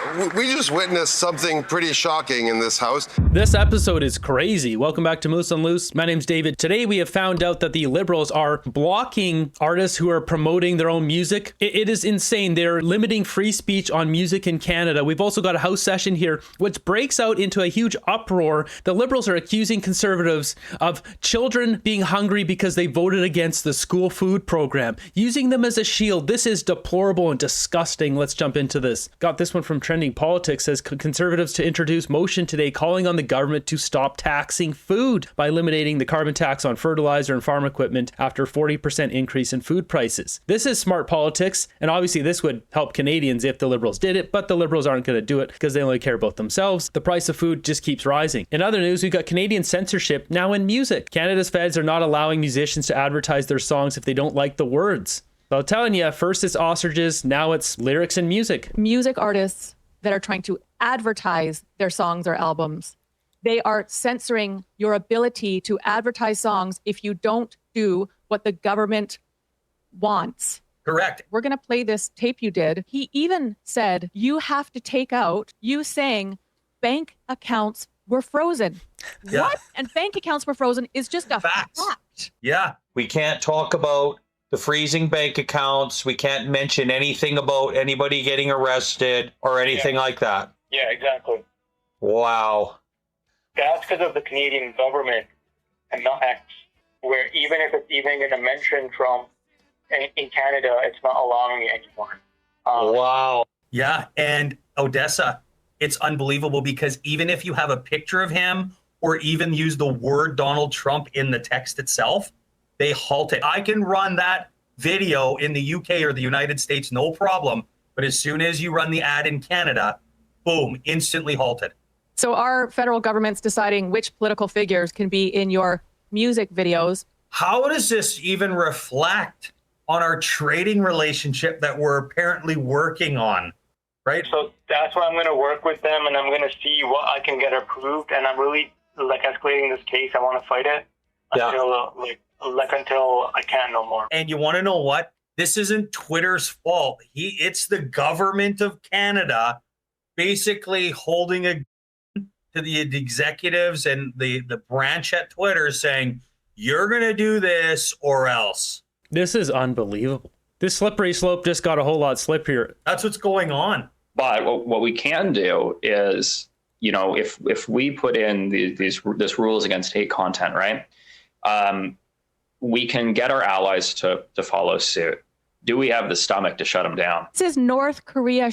We just witnessed something pretty shocking in this house. This episode is crazy. Welcome back to Moose on Loose. My name's David. Today we have found out that the Liberals are blocking artists who are promoting their own music. It is insane. They're limiting free speech on music in Canada. We've also got a House session here, which breaks out into a huge uproar. The Liberals are accusing Conservatives of children being hungry because they voted against the school food program, using them as a shield. This is deplorable and disgusting. Let's jump into this. Got this one from Trending Politics. Says Conservatives to introduce motion today calling on the government to stop taxing food by eliminating the carbon tax on fertilizer and farm equipment after 40% increase in food prices. This is smart politics, and obviously this would help Canadians if the Liberals did it, but the Liberals aren't going to do it because they only care about themselves. The price of food just keeps rising. In other news, we've got Canadian censorship now in music. Canada's feds are not allowing musicians to advertise their songs if they don't like the words. So I'm telling you, first it's ostriches, now it's lyrics and music. Music artists that are trying to advertise their songs or albums, they are censoring your ability to advertise songs if you don't do what the government wants. Correct. We're going to play this tape you did. He even said you have to take out you saying bank accounts were frozen. Yeah. What? And bank accounts were frozen is just a fact. Yeah. We can't talk about the freezing bank accounts. We can't mention anything about anybody getting arrested or anything like that. Yeah, exactly. Wow. That's because of the Canadian government and not X, where even if it's even going to mention Trump in Canada, it's not allowing it anymore. Wow. Yeah. And Odessa, it's unbelievable because even if you have a picture of him or even use the word Donald Trump in the text itself, they halt it. I can run that video in the UK or the United States, no problem. But as soon as you run the ad in Canada, boom, instantly halted. So our federal government's deciding which political figures can be in your music videos. How does this even reflect on our trading relationship that we're apparently working on, right? So that's why I'm going to work with them and I'm going to see what I can get approved. And I'm really escalating this case. I want to fight it until I can't no more. And you want to know what? This isn't Twitter's fault. It's the government of Canada basically holding a gun to the executives and the branch at Twitter saying, you're going to do this or else. This is unbelievable. This slippery slope just got a whole lot slippier. That's what's going on. But what we can do is, if we put in this rules against hate content, right? We can get our allies to follow suit. Do we have the stomach to shut them down? This is North Korea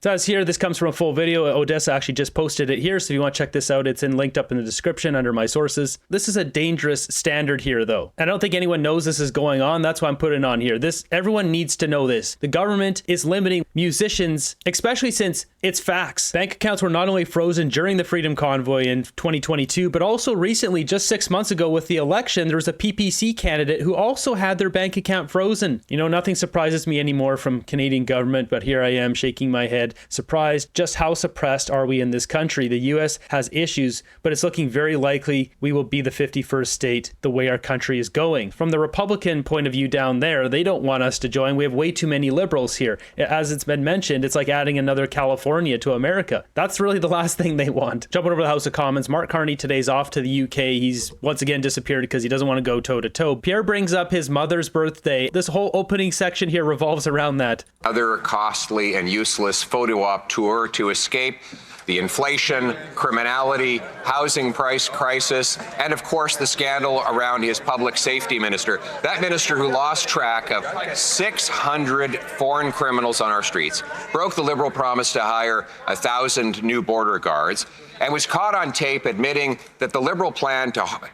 It says here, this comes from a full video. Odessa actually just posted it here. So if you want to check this out, it's linked up in the description under my sources. This is a dangerous standard here, though. I don't think anyone knows this is going on. That's why I'm putting it on here. Everyone needs to know this. The government is limiting musicians, especially since it's facts. Bank accounts were not only frozen during the Freedom Convoy in 2022, but also recently, just 6 months ago with the election, there was a PPC candidate who also had their bank account frozen. Nothing surprises me anymore from Canadian government, but here I am shaking my head, surprised just how suppressed are we in this country. The US has issues, but it's looking very likely we will be the 51st state the way our country is going. From the Republican point of view down there, they don't want us to join. We have way too many liberals here. As it's been mentioned, it's like adding another California to America. That's really the last thing they want. Jumping over to the House of Commons, Mark Carney today's off to the UK. He's once again disappeared because he doesn't want to go toe to toe. Pierre brings up his mother's birthday. This whole opening section here revolves around that. Other costly and useless photo op tour to escape the inflation, criminality, housing price crisis, and of course the scandal around his public safety minister. That minister who lost track of 600 foreign criminals on our streets, broke the Liberal promise to hire 1,000 new border guards, and was caught on tape admitting that the Liberal plan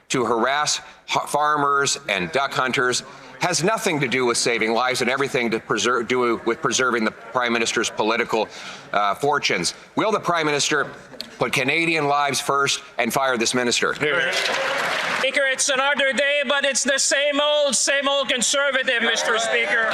to harass farmers and duck hunters has nothing to do with saving lives and everything to do with preserving the Prime Minister's political fortunes. Will the Prime Minister put Canadian lives first and fire this minister? Speaker, it's another day, but it's the same old Conservative, Mr. Speaker.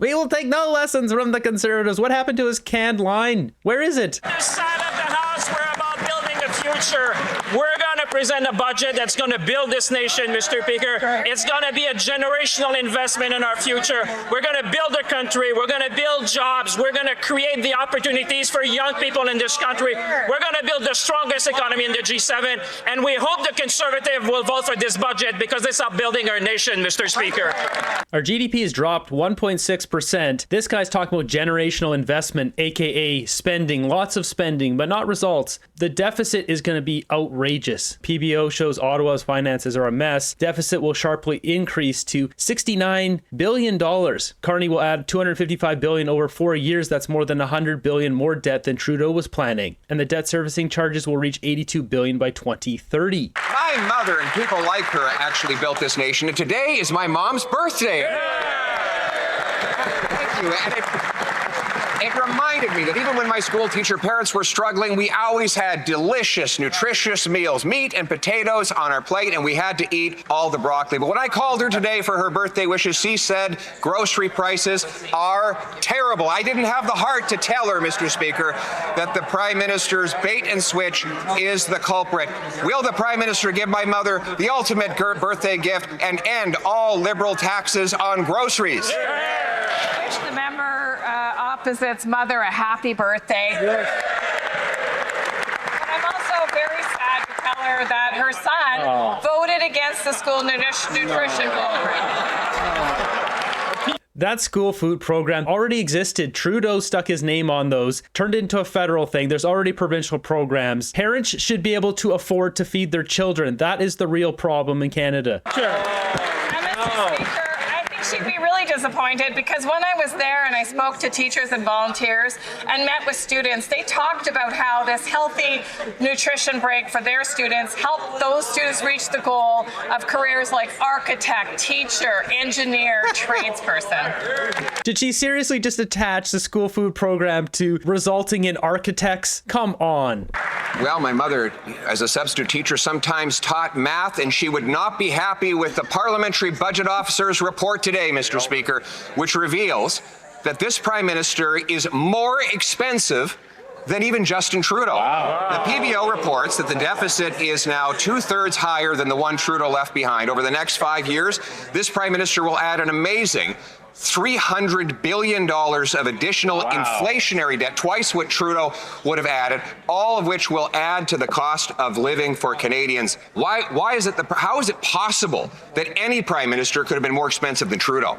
We will take no lessons from the Conservatives. What happened to his canned line? Where is it? This side of the House, we're about building the future. We're going to represent a budget that's going to build this nation, Mr. Speaker. It's going to be a generational investment in our future. We're going to build a country. We're going to build jobs. We're going to create the opportunities for young people in this country. We're going to build the strongest economy in the G7. And we hope the Conservative will vote for this budget because it's about building our nation, Mr. Speaker. Our GDP has dropped 1.6%. This guy's talking about generational investment, aka spending, lots of spending, but not results. The deficit is going to be outrageous. PBO shows Ottawa's finances are a mess. Deficit will sharply increase to $69 billion. Carney will add $255 billion over 4 years. That's more than $100 billion more debt than Trudeau was planning. And the debt servicing charges will reach $82 billion by 2030. My mother and people like her actually built this nation, and today is my mom's birthday. Thank you. And it reminded me that even when my school teacher parents were struggling, we always had delicious, nutritious meals, meat and potatoes on our plate, and we had to eat all the broccoli. But when I called her today for her birthday wishes, she said grocery prices are terrible. I didn't have the heart to tell her, Mr. Speaker, that the Prime Minister's bait and switch is the culprit. Will the Prime Minister give my mother the ultimate birthday gift and end all Liberal taxes on groceries? Wish the member opposite's mother a happy birthday. But I'm also very sad to tell her that her son voted against the school nutrition program. That school food program already existed. Trudeau stuck his name on those, turned it into a federal thing. There's already provincial programs. Parents should be able to afford to feed their children. That is the real problem in Canada. Mr. Speaker, I think she'd be really disappointed because when I was there and I spoke to teachers and volunteers and met with students, they talked about how this healthy nutrition break for their students helped those students reach the goal of careers like architect, teacher, engineer, tradesperson. Did she seriously just attach the school food program to resulting in architects? Come on. Well, my mother, as a substitute teacher, sometimes taught math, and she would not be happy with the Parliamentary Budget Officer's report today, Mr. Speaker, which reveals that this Prime Minister is more expensive than even Justin Trudeau. Wow. The PBO reports that the deficit is now 2/3 higher than the one Trudeau left behind. Over the next 5 years, this Prime Minister will add an amazing $300 billion of additional inflationary debt, twice what Trudeau would have added, all of which will add to the cost of living for Canadians. Why is it how is it possible that any Prime Minister could have been more expensive than Trudeau?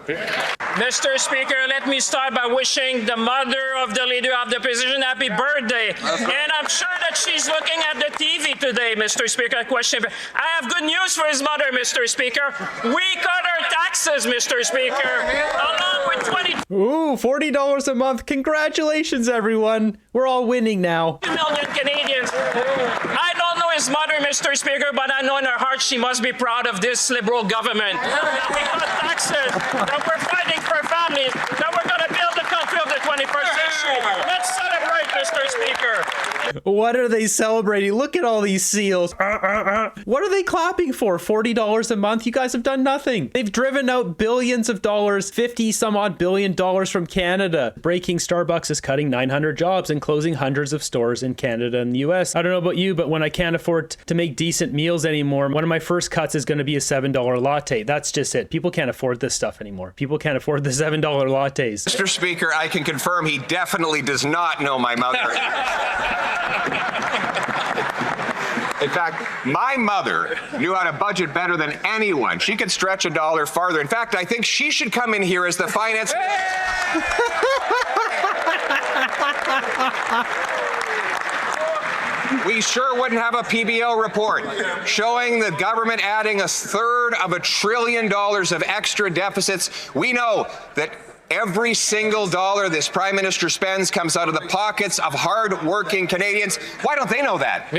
Mr. Speaker, let me start by wishing the mother of the Leader of the Opposition happy birthday. And I'm sure that she's looking at the TV today, Mr. Speaker. Question. I have good news for his mother, Mr. Speaker. We cut our taxes, Mr. Speaker. Along with Ooh, $40 a month. Congratulations, everyone. We're all winning now. 2 million Canadians. I don't know his mother, Mr. Speaker, but I know in her heart she must be proud of this Liberal government. That we cut taxes, that we're fighting for families, that we're going to build the country of the 21st century. Let's celebrate, Mr. Speaker. What are they celebrating? Look at all these seals. What are they clapping for? $40 a month? You guys have done nothing. They've driven out billions of dollars, 50 some odd billion dollars from Canada. Breaking Starbucks is cutting 900 jobs and closing hundreds of stores in Canada and the US. I don't know about you, but when I can't afford to make decent meals anymore, one of my first cuts is going to be a $7 latte. That's just it. People can't afford this stuff anymore. People can't afford the $7 lattes. Mr. Speaker, I can confirm he definitely does not know my mother. In fact, my mother knew how to budget better than anyone. She could stretch a dollar farther. In fact, I think she should come in here as the finance... We sure wouldn't have a PBO report showing the government adding 1/3 of $1 trillion of extra deficits. We know that every single dollar this Prime Minister spends comes out of the pockets of hard-working Canadians. Why don't they know that?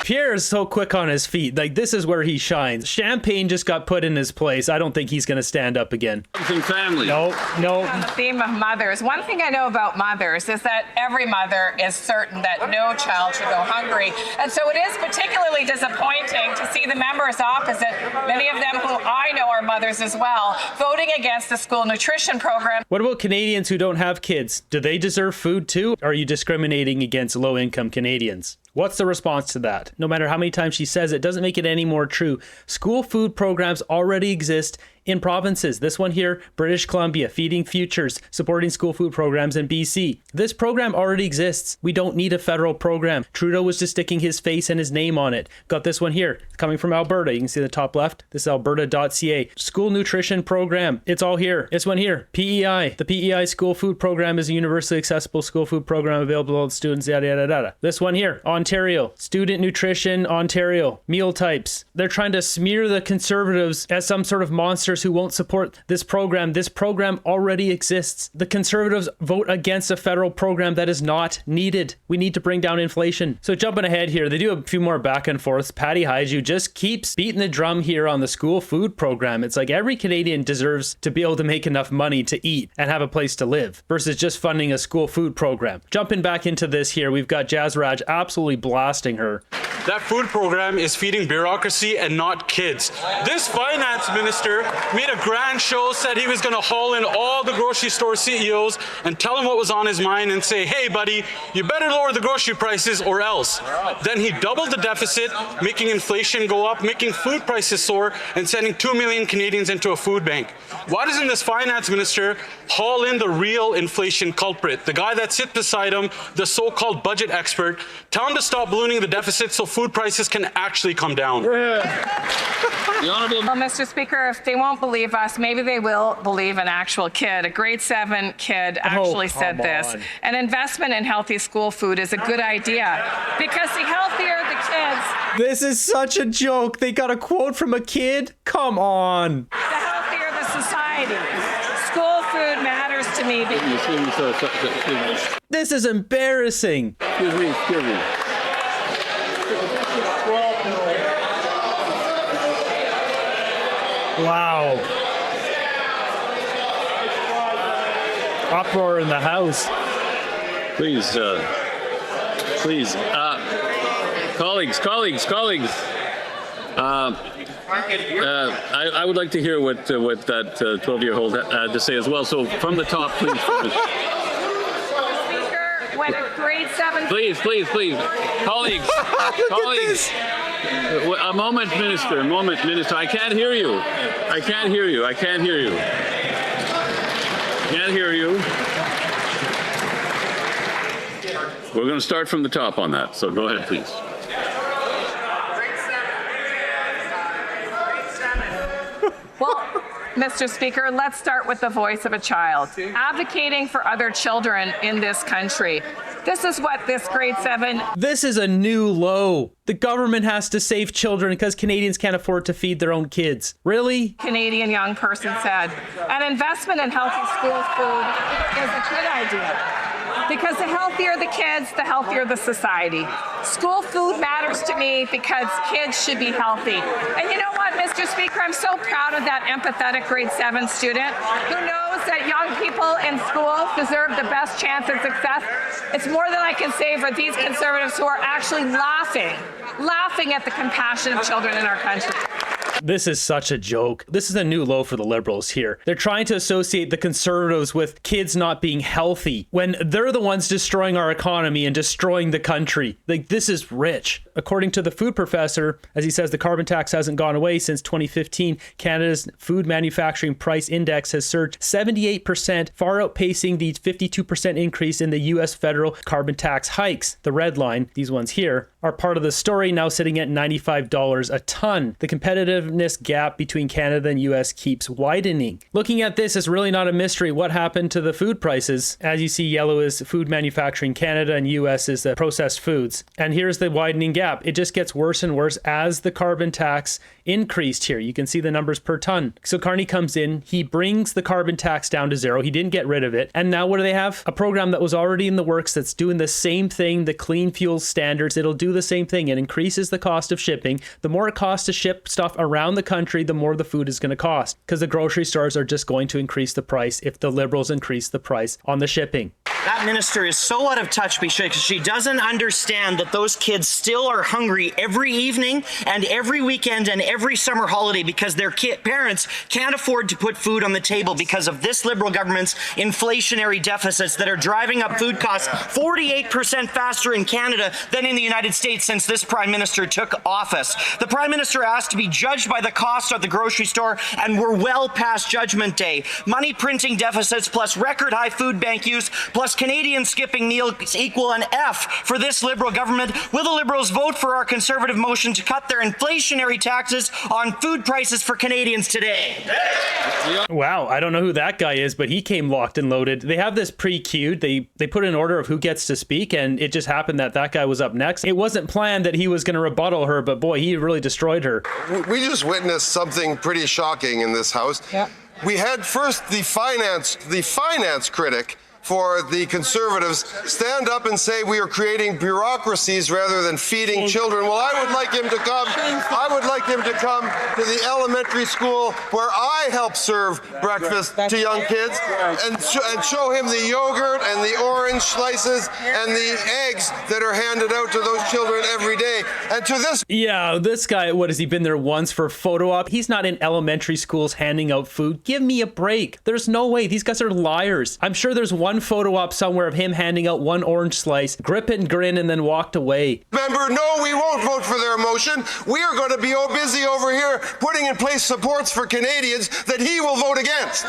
Pierre is so quick on his feet. Like, this is where he shines. Champagne just got put in his place. I don't think he's going to stand up again. Family. No. On the theme of mothers, one thing I know about mothers is that every mother is certain that no child should go hungry. And so it is particularly disappointing to see the members opposite, many of them who I know are mothers as well, voting against the school nutrition program. What about Canadians who don't have kids? Do they deserve food too? Or are you discriminating against low-income Canadians? What's the response to that? No matter how many times she says it, doesn't make it any more true. School food programs already exist in provinces. This one here, British Columbia, Feeding Futures, supporting school food programs in BC. This program already exists. We don't need a federal program. Trudeau was just sticking his face and his name on it. Got this one here, coming from Alberta. You can see the top left. This is alberta.ca. School nutrition program. It's all here. This one here, PEI. The PEI school food program is a universally accessible school food program available to all students, yada, yada, yada. This one here, Ontario. Student Nutrition Ontario. Meal types. They're trying to smear the Conservatives as some sort of monster who won't support this program. This program already exists. The Conservatives vote against a federal program that is not needed. We need to bring down inflation. So jumping ahead here, they do a few more back and forths. Patty Hajdu just keeps beating the drum here on the school food program. It's like every Canadian deserves to be able to make enough money to eat and have a place to live versus just funding a school food program. Jumping back into this here, we've got Jazz Raj absolutely blasting her. That food program is feeding bureaucracy and not kids. This finance minister made a grand show, said he was going to haul in all the grocery store CEOs and tell them what was on his mind and say, hey, buddy, you better lower the grocery prices or else. Then he doubled the deficit, making inflation go up, making food prices soar, and sending 2 million Canadians into a food bank. Why doesn't this finance minister haul in the real inflation culprit, the guy that sits beside him, the so-called budget expert, tell him to stop ballooning the deficit so food prices can actually come down? Well, Mr. Speaker, if they won't believe us, maybe they will believe an actual kid. A grade 7 kid actually said this. An investment in healthy school food is a good idea because the healthier the kids... This is such a joke. They got a quote from a kid? Come on. The healthier the society. School food matters to me. This is embarrassing. Excuse me. Wow. Uproar in the house. Please, colleagues. I would like to hear what that 12-year-old had to say as well. So from the top, please. Speaker, when a grade 7... Please. Colleagues. A moment, Minister. I can't hear you. We're going to start from the top on that. So go ahead, please. Well, Mr. Speaker, let's start with the voice of a child. Advocating for other children in this country. This is what this grade 7... This is a new low. The government has to save children because Canadians can't afford to feed their own kids. Really? Canadian young person said. An investment in healthy school food is a good idea. Because the healthier the kids, the healthier the society. School food matters to me because kids should be healthy. And you know what, Mr. Speaker, I'm so proud of that empathetic grade 7 student who knows that young people in school deserve the best chance at success. It's more than I can say for these Conservatives who are actually laughing at the compassion of children in our country. This is such a joke. This is a new low for the Liberals here. They're trying to associate the Conservatives with kids not being healthy when they're the ones destroying our economy and destroying the country. Like, this is rich. According to the food professor, as he says, the carbon tax hasn't gone away since 2015. Canada's food manufacturing price index has surged 78%, far outpacing the 52% increase in the U.S. federal carbon tax hikes. The red line, these ones here, are part of the story, now sitting at $95 a ton. The competitiveness gap between Canada and US keeps widening. Looking at this, it's really not a mystery what happened to the food prices. As you see, yellow is food manufacturing Canada and US is the processed foods. And here's the widening gap. It just gets worse and worse as the carbon tax increased here. You can see the numbers per ton. So Carney comes in, he brings the carbon tax down to zero. He didn't get rid of it. And now what do they have? A program that was already in the works that's doing the same thing, the clean fuel standards. It'll do the same thing. It increases the cost of shipping. The more it costs to ship stuff around the country, the more the food is going to cost because the grocery stores are just going to increase the price if the Liberals increase the price on the shipping. That minister is so out of touch because she doesn't understand that those kids still are hungry every evening and every weekend and every summer holiday because their parents can't afford to put food on the table because of this Liberal government's inflationary deficits that are driving up food costs 48% faster in Canada than in the United States since this Prime Minister took office. The Prime Minister asked to be judged by the cost of the grocery store, and we're well past Judgment Day. Money printing deficits plus record high food bank use plus Canadians skipping meals equal an F for this Liberal government. Will the Liberals vote for our Conservative motion to cut their inflationary taxes on food prices for Canadians today? Wow, I don't know who that guy is, but he came locked and loaded. They have this pre-queued. They put an order of who gets to speak, and it just happened that that guy was up next. It wasn't planned that he was going to rebuttal her, but boy, he really destroyed her. We just witnessed something pretty shocking in this House. Yeah. We had first the finance critic for the Conservatives stand up and say we are creating bureaucracies rather than feeding children. Well, I would like him to come. I would like him to come to the elementary school where I help serve breakfast to young kids and show him the yogurt and the orange slices and the eggs that are handed out to those children every day. And to this. Yeah, this guy, what has he been there once for a photo op? He's not in elementary schools handing out food. Give me a break. There's no way. These guys are liars. I'm sure there's one photo op somewhere of him handing out one orange slice, grip and grin, and then walked away. Member, no, we won't vote for their motion. We are going to be busy over here putting in place supports for Canadians that he will vote against.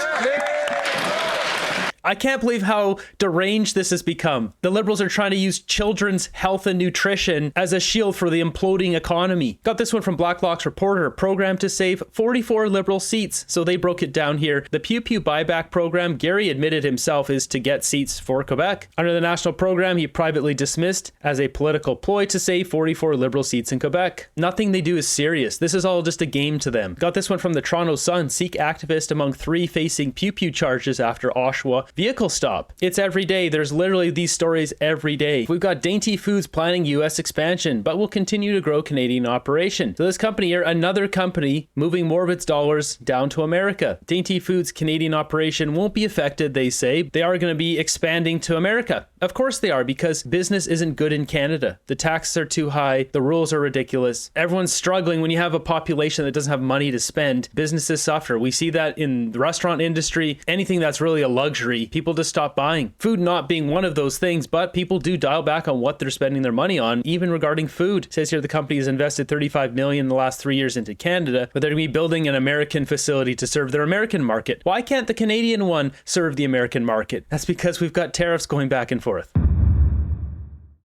I can't believe how deranged this has become. The Liberals are trying to use children's health and nutrition as a shield for the imploding economy. Got this one from Blacklock's reporter, a program to save 44 Liberal seats. So they broke it down here. The Pew Pew buyback program, Gary admitted himself, is to get seats for Quebec. Under the national program, he privately dismissed as a political ploy to save 44 Liberal seats in Quebec. Nothing they do is serious. This is all just a game to them. Got this one from the Toronto Sun, Sikh activist among 3 facing Pew Pew charges after Oshawa vehicle stop. It's every day. There's literally these stories every day. We've got Dainty Foods planning US expansion, but will continue to grow Canadian operation. So this company here, another company moving more of its dollars down to America. Dainty Foods Canadian operation won't be affected, they say. They are going to be expanding to America. Of course they are, because business isn't good in Canada. The taxes are too high. The rules are ridiculous. Everyone's struggling when you have a population that doesn't have money to spend. Businesses suffer. We see that in the restaurant industry. Anything that's really a luxury, people just stop buying. Food not being one of those things, but people do dial back on what they're spending their money on, even regarding food. It says here the company has invested $35 million in the last 3 years into Canada, but they're going to be building an American facility to serve their American market. Why can't the Canadian one serve the American market? That's because we've got tariffs going back and forth.